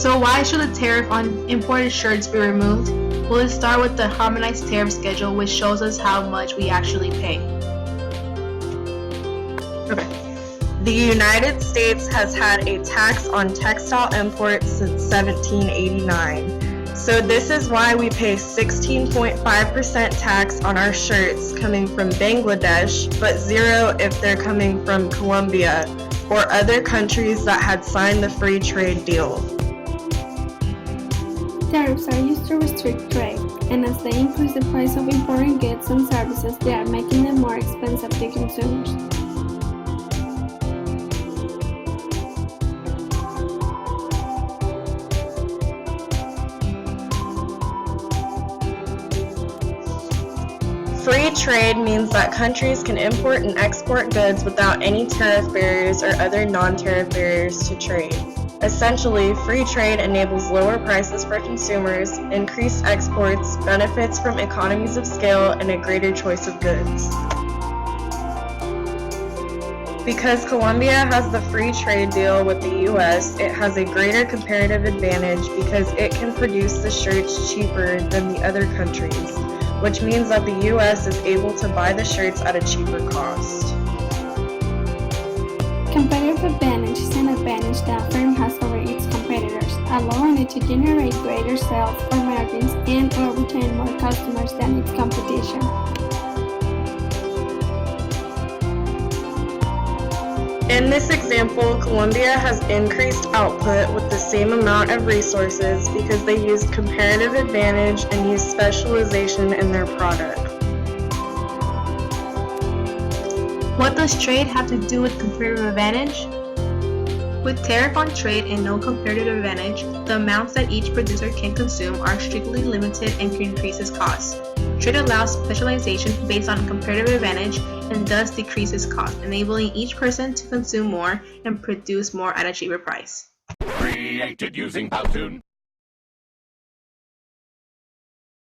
So why should the tariff on imported shirts be removed? Well, let's start with the harmonized tariff schedule, which shows us how much we actually pay. Okay. The United States has had a tax on textile imports since 1789. So this is why we pay 16.5% tax on our shirts coming from Bangladesh, but 0 if they're coming from Colombia or other countries that had signed the free trade deal. Tariffs are used to restrict trade, and as they increase the price of imported goods and services, they are making them more expensive to consumers. Free trade means that countries can import and export goods without any tariff barriers or other non-tariff barriers to trade. Essentially, free trade enables lower prices for consumers, increased exports, benefits from economies of scale, and a greater choice of goods. Because Colombia has the free trade deal with the US, it has a greater comparative advantage because it can produce the shirts cheaper than the other countries, which means that the US is able to buy the shirts at a cheaper cost. Competitive advantage is an advantage that a firm has over its competitors, allowing it to generate greater sales or margins and or retain more customers than its competition. In this example, Colombia has increased output with the same amount of resources because they used comparative advantage and used specialization in their product. What does trade have to do with comparative advantage? With tariff on trade and no comparative advantage, the amounts that each producer can consume are strictly limited and can increase its cost. Trade allows specialization based on comparative advantage and thus decreases cost, enabling each person to consume more and produce more at a cheaper price. Created using Powtoon.